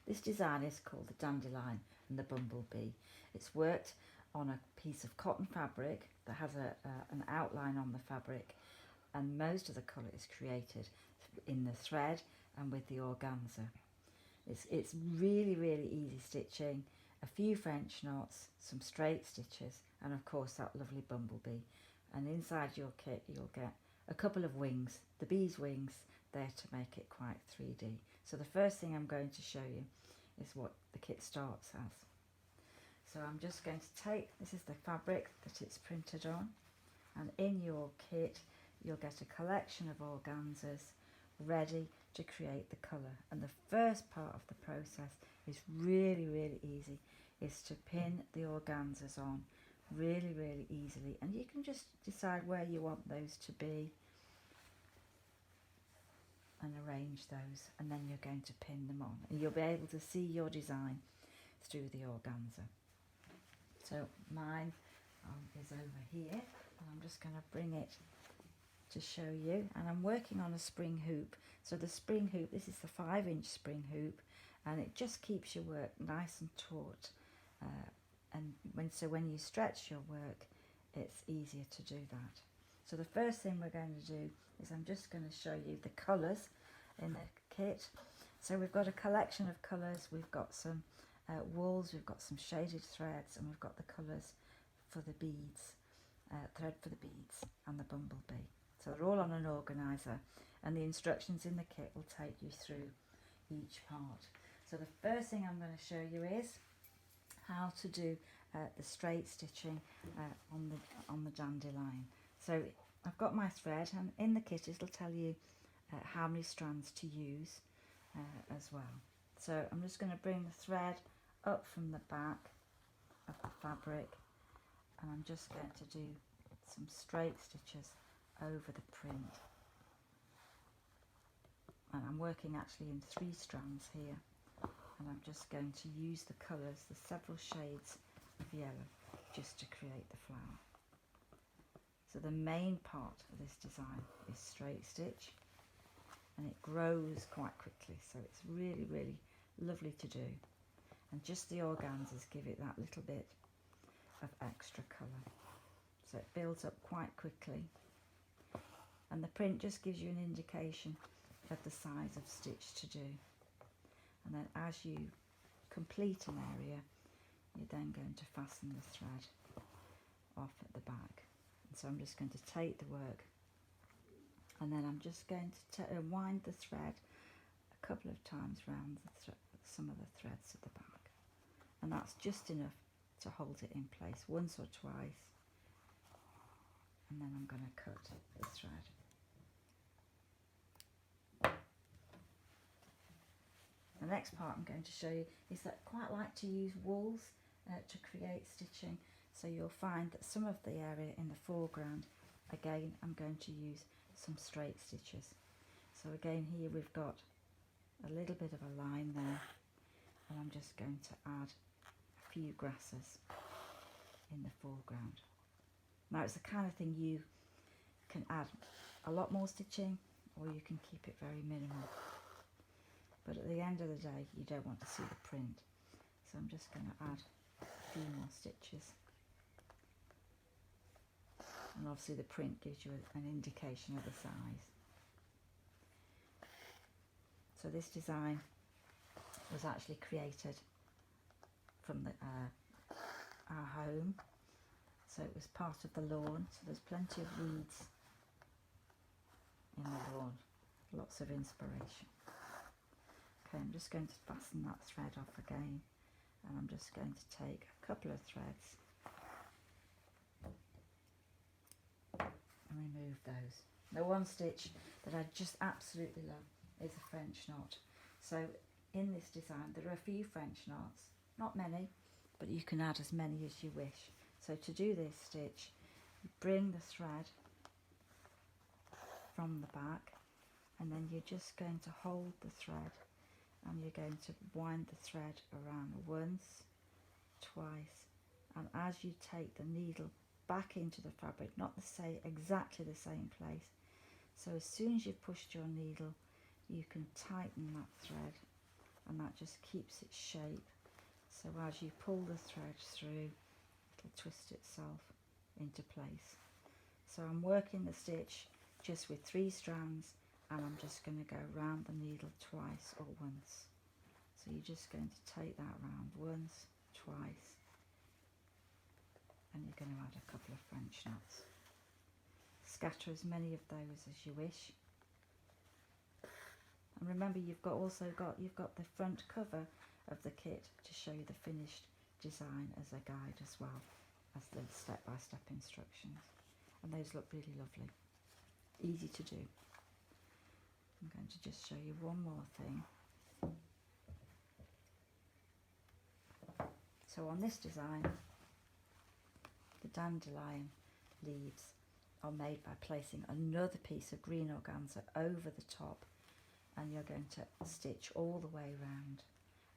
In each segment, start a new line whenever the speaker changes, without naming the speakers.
This design is called the Dandelion and the Bumblebee. It's worked on a piece of cotton fabric that has an outline on the fabric, and most of the colour is created in the thread and with the organza. It's really, really easy stitching, a few French knots, some straight stitches, and of course that lovely bumblebee. And inside your kit you'll get a couple of wings, the bee's wings, there to make it quite 3D. So the first thing I'm going to show you is what the kit starts as. So I'm just going to take, this is the fabric that it's printed on, and in your kit you'll get a collection of organzas ready to create the colour. And the first part of the process is really, really easy, is to pin the organzas on really, really easily, and you can just decide where you want those to be and arrange those, and then you're going to pin them on and you'll be able to see your design through the organza. So mine is over here, and I'm just going to bring it to show you, and I'm working on a spring hoop. So the spring hoop, this is the 5-inch spring hoop, and it just keeps your work nice and taut, and when you stretch your work it's easier to do that. So the first thing we're going to do is I'm just going to show you the colours in the kit. So we've got a collection of colours, we've got some wools, we've got some shaded threads, and we've got the colours for the beads, thread for the beads and the bumblebee. So they're all on an organiser, and the instructions in the kit will take you through each part. So the first thing I'm going to show you is how to do the straight stitching on the dandelion. So I've got my thread, and in the kit it'll tell you how many strands to use as well. So I'm just going to bring the thread up from the back of the fabric, and I'm just going to do some straight stitches over the print. And I'm working actually in 3 strands here, and I'm just going to use the colours, the several shades of yellow, just to create the flower. So the main part of this design is straight stitch, and it grows quite quickly, so it's really, really lovely to do. And just the organzas give it that little bit of extra colour. So it builds up quite quickly, and the print just gives you an indication of the size of stitch to do. And then as you complete an area, you're then going to fasten the thread off at the back. And so I'm just going to take the work, and then I'm just going to wind the thread a couple of times round some of the threads at the back, and that's just enough to hold it in place once or twice, and then I'm going to cut the thread. The next part I'm going to show you is that I quite like to use wools to create stitching. So you'll find that some of the area in the foreground, again, I'm going to use some straight stitches. So again, here we've got a little bit of a line there, and I'm just going to add a few grasses in the foreground. Now it's the kind of thing you can add a lot more stitching, or you can keep it very minimal. But at the end of the day, you don't want to see the print. So I'm just going to add a few more stitches. And obviously the print gives you an indication of the size. So this design was actually created from our home. So it was part of the lawn. So there's plenty of weeds in the lawn. Lots of inspiration. Okay, I'm just going to fasten that thread off again, and I'm just going to take a couple of threads and remove those. The one stitch that I just absolutely love is a French knot. So in this design there are a few French knots, not many, but you can add as many as you wish. So to do this stitch, you bring the thread from the back, and then you're just going to hold the thread, and you're going to wind the thread around once, twice, and as you take the needle back into the fabric, not exactly the same place, so as soon as you've pushed your needle, you can tighten that thread and that just keeps its shape. So as you pull the thread through, it'll twist itself into place. So I'm working the stitch just with 3 strands, and I'm just going to go round the needle twice or once. So you're just going to take that round once, twice, and you're going to add a couple of French knots. Scatter as many of those as you wish. And remember, you've got the front cover of the kit to show you the finished design as a guide as well as the step-by-step instructions. And those look really lovely. Easy to do. I'm going to just show you one more thing. So on this design, the dandelion leaves are made by placing another piece of green organza over the top, and you're going to stitch all the way round,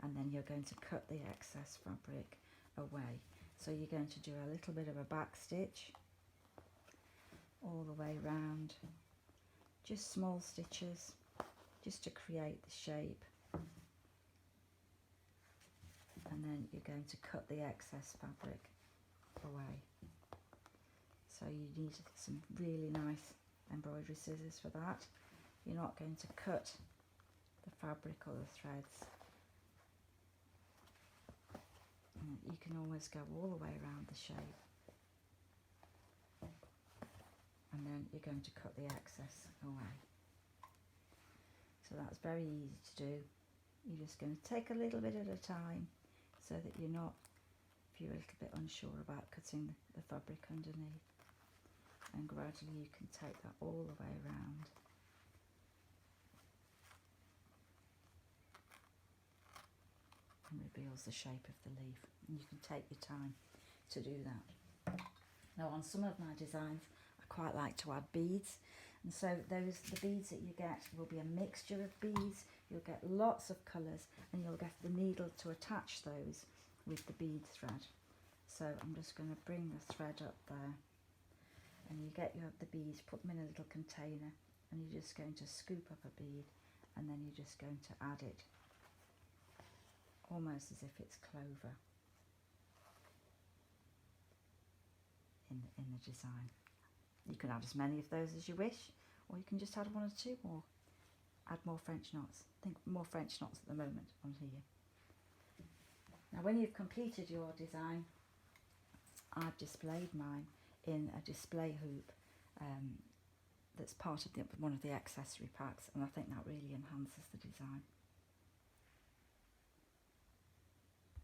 and then you're going to cut the excess fabric away. So you're going to do a little bit of a back stitch all the way round, just small stitches just to create the shape, and then you're going to cut the excess fabric away. So you need some really nice embroidery scissors for that. You're not going to cut the fabric or the threads. And you can always go all the way around the shape, and then you're going to cut the excess away. So that's very easy to do. You're just going to take a little bit at a time, so that you're not, if you're a little bit unsure about cutting the fabric underneath, and gradually you can take that all the way around. And reveals the shape of the leaf, and you can take your time to do that. Now on some of my designs I quite like to add beads, and so the beads that you get will be a mixture of beads. You'll get lots of colours, and you'll get the needle to attach those with the bead thread. So I'm just going to bring the thread up there, and you get the beads, put them in a little container, and you're just going to scoop up a bead, and then you're just going to add it almost as if it's clover in the design. You can add as many of those as you wish, or you can just add 1 or 2 more. Add more French knots. I think more French knots at the moment on here. Now when you've completed your design, I've displayed mine in a display hoop that's part of one of the accessory packs, and I think that really enhances the design.